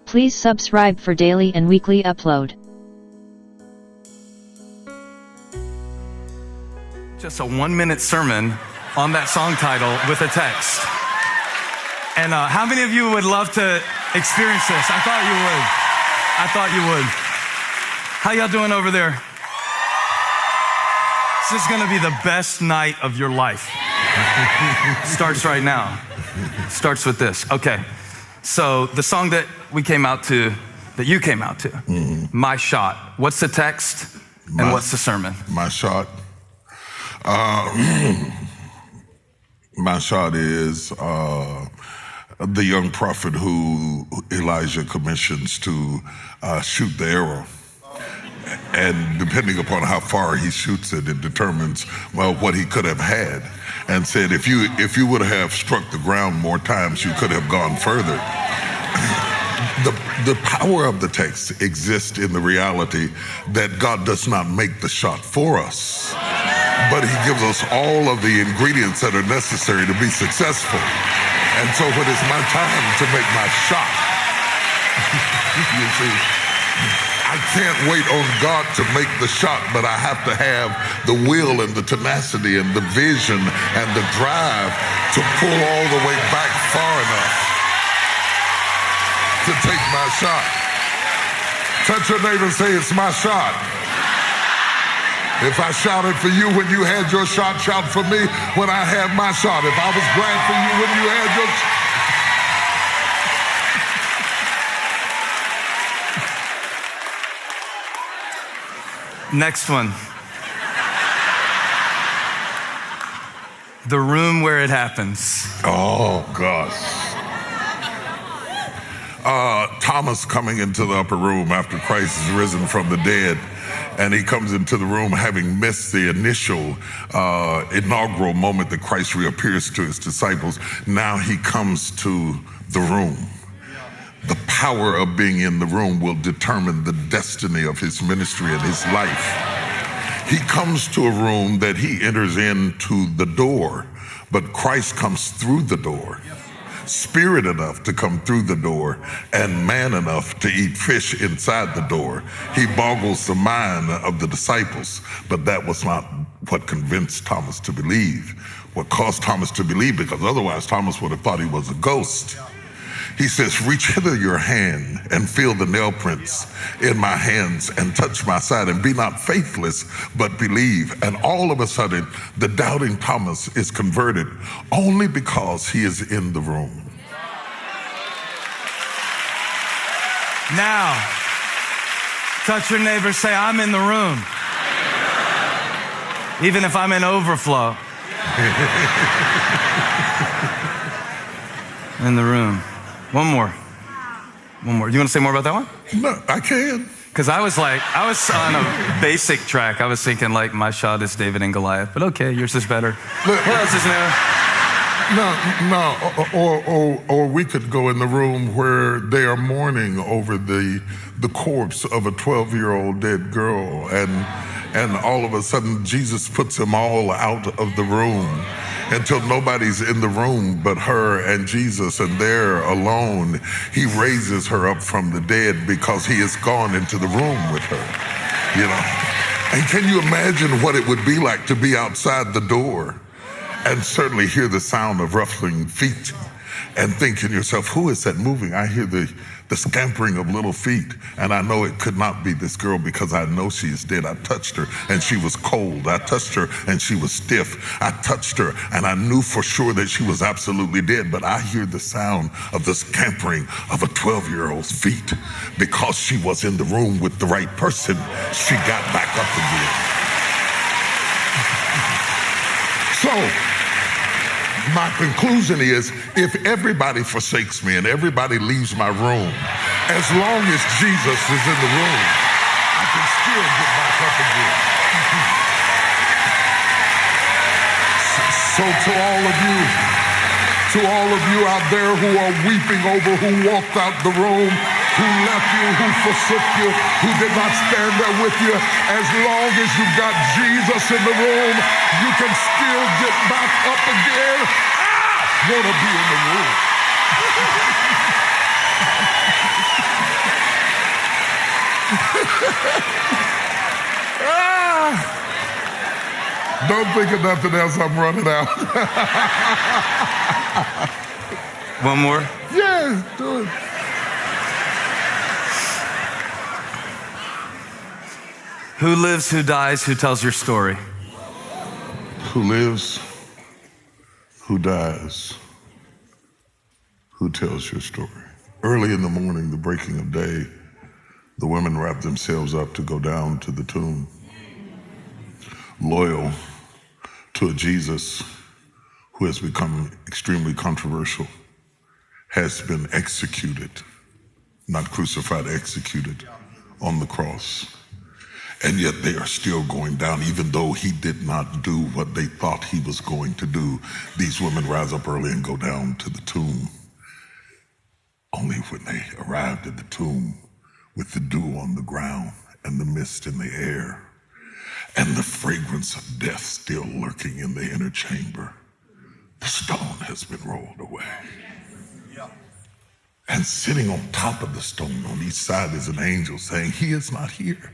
Please subscribe for daily and weekly upload. Just a 1-minute sermon on that song title with a text. And how many of you would love to experience this? I thought you would. How y'all doing over there? This is gonna be the best night of your life. Starts right now. Starts with this. Okay. So the song that you came out to, My Shot. What's the text and what's the sermon? My shot. My shot is the young prophet who Elijah commissions to shoot the arrow. And depending upon how far he shoots it, it determines, well, what he could have had. And said, if you would have struck the ground more times, you could have gone further. The power of the text exists in the reality that God does not make the shot for us, but he gives us all of the ingredients that are necessary to be successful. And so when it's my time to make my shot, you see, I can't wait on God to make the shot, but I have to have the will and the tenacity and the vision and the drive to pull all the way back far enough to take my shot. Touch your neighbor and say, it's my shot. If I shouted for you when you had your shot, shout for me when I had my shot. If I was glad for you when you had your shot. Next one. The room where it happens. Oh, gosh. Thomas coming into the upper room after Christ is risen from the dead, and he comes into the room having missed the initial inaugural moment that Christ reappears to his disciples. Now he comes to the room. The power of being in the room will determine the destiny of his ministry and his life. He comes to a room that he enters into the door, but Christ comes through the door. Spirit enough to come through the door and man enough to eat fish inside the door. He boggles the mind of the disciples, but that was not what convinced Thomas to believe. What caused Thomas to believe, because otherwise Thomas would have thought he was a ghost. He says, reach hither your hand and feel the nail prints in my hands and touch my side, and be not faithless, but believe. And all of a sudden, the doubting Thomas is converted only because he is in the room. Now, touch your neighbor, say, I'm in the room. Even if I'm in overflow. In the room. One more. Do you want to say more about that one? No, I can. Because I was on a basic track. I was thinking like my shot is David and Goliath, but okay, yours is better. What else is new? Or we could go in the room where they are mourning over the corpse of a 12-year-old dead girl, and all of a sudden Jesus puts them all out of the room until nobody's in the room but her and Jesus, and they're alone. He raises her up from the dead because he has gone into the room with her, you know. And can you imagine what it would be like to be outside the door and certainly hear the sound of ruffling feet and think in yourself, who is that moving? I hear the scampering of little feet, and I know it could not be this girl because I know she is dead. I touched her and she was cold. I touched her and she was stiff. I touched her and I knew for sure that she was absolutely dead, but I hear the sound of the scampering of a 12-year-old's feet. Because she was in the room with the right person, she got back up again. So, my conclusion is, if everybody forsakes me and everybody leaves my room, as long as Jesus is in the room, I can still get back up again. So to all of you out there who are weeping over who walked out the room, who left you, who forsook you, who did not stand there with you, as long as you got Jesus in the room, you can still get back up again. I want to be in the room. Don't think of nothing else, I'm running out. One more. Yeah, do it. Who lives, who dies, who tells your story? Who lives, who dies, who tells your story? Early in the morning, the breaking of day, the women wrap themselves up to go down to the tomb, loyal to a Jesus who has become extremely controversial, has been executed, not crucified, executed on the cross. And yet they are still going down, even though he did not do what they thought he was going to do. These women rise up early and go down to the tomb. Only when they arrived at the tomb with the dew on the ground and the mist in the air and the fragrance of death still lurking in the inner chamber, the stone has been rolled away. And sitting on top of the stone on each side is an angel saying, he is not here.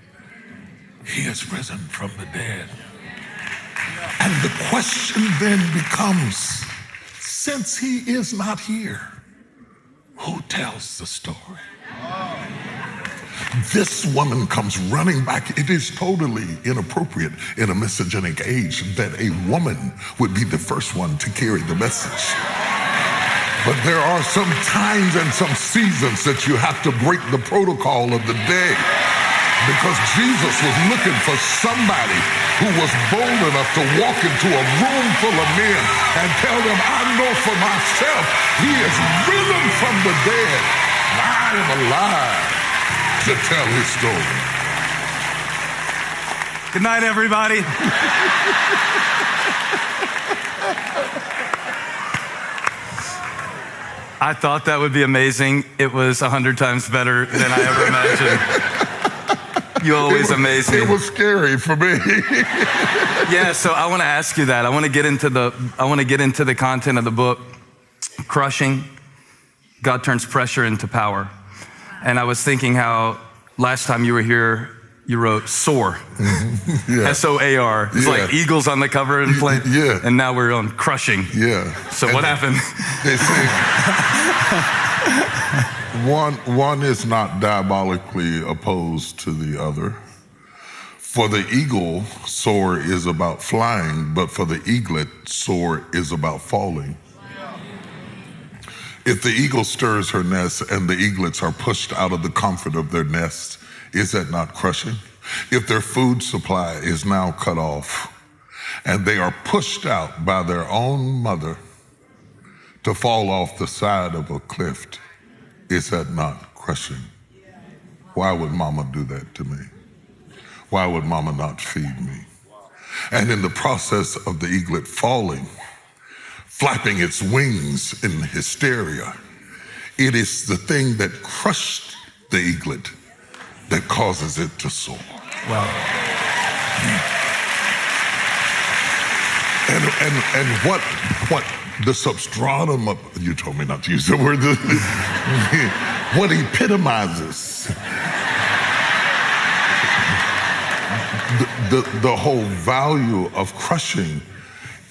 He has risen from the dead. And the question then becomes, since he is not here, who tells the story? This woman comes running back. It is totally inappropriate in a misogenic age that a woman would be the first one to carry the message. But there are some times and some seasons that you have to break the protocol of the day. Because Jesus was looking for somebody who was bold enough to walk into a room full of men and tell them, I know for myself, he is risen from the dead. And I am alive to tell his story. Good night, everybody. I thought that would be amazing. It was 100 times better than I ever imagined. You always amaze me. It was scary for me. Yeah, so I want to ask you that. I want to get into the content of the book, Crushing. God turns pressure into power. And I was thinking how last time you were here, you wrote soar. Yeah. S-O-A-R. It's like eagles on the cover and plane. Yeah. And now we're on crushing. Yeah. So what happened? They say one is not diabolically opposed to the other. For the eagle, soar is about flying, but for the eaglet, soar is about falling. If the eagle stirs her nest and the eaglets are pushed out of the comfort of their nest, is that not crushing? If their food supply is now cut off and they are pushed out by their own mother to fall off the side of a cliff, is that not crushing? Why would mama do that to me? Why would mama not feed me? And in the process of the eaglet falling, flapping its wings in hysteria, it is the thing that crushed the eaglet that causes it to soar. Wow. And what the substratum of, you told me not to use the word, what epitomizes the whole value of crushing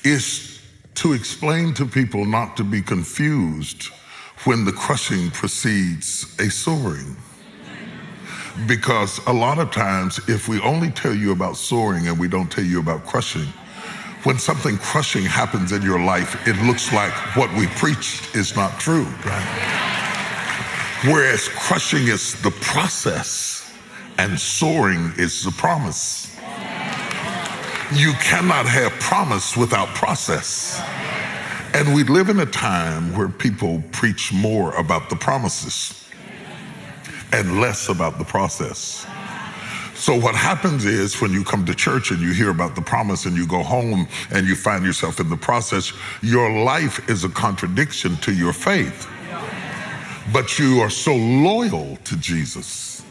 is to explain to people not to be confused when the crushing precedes a soaring. Because a lot of times, if we only tell you about soaring and we don't tell you about crushing, when something crushing happens in your life, it looks like what we preached is not true. Right? Whereas crushing is the process and soaring is the promise. You cannot have promise without process. And we live in a time where people preach more about the promises and less about the process. So what happens is when you come to church and you hear about the promise and you go home and you find yourself in the process, your life is a contradiction to your faith. But you are so loyal to Jesus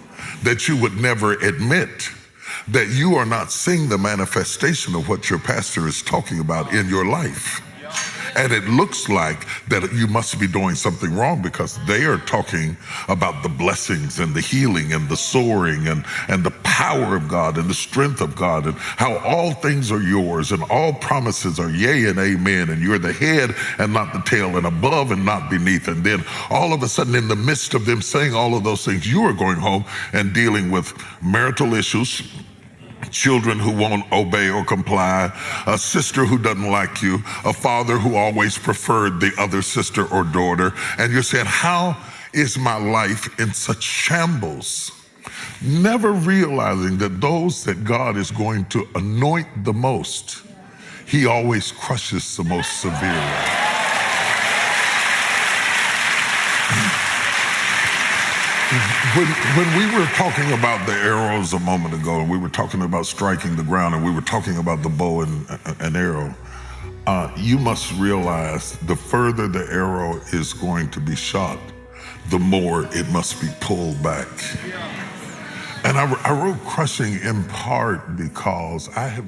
that you would never admit that you are not seeing the manifestation of what your pastor is talking about in your life. And it looks like that you must be doing something wrong because they are talking about the blessings and the healing and the soaring and the power of God and the strength of God and how all things are yours and all promises are yea and amen, and you're the head and not the tail and above and not beneath. And then all of a sudden, in the midst of them saying all of those things, you are going home and dealing with marital issues, children who won't obey or comply, a sister who doesn't like you, a father who always preferred the other sister or daughter. And you're saying, how is my life in such shambles? Never realizing that those that God is going to anoint the most, he always crushes the most severely. When we were talking about the arrows a moment ago, and we were talking about striking the ground, and we were talking about the bow and arrow, you must realize the further the arrow is going to be shot, the more it must be pulled back. And I wrote crushing in part because I have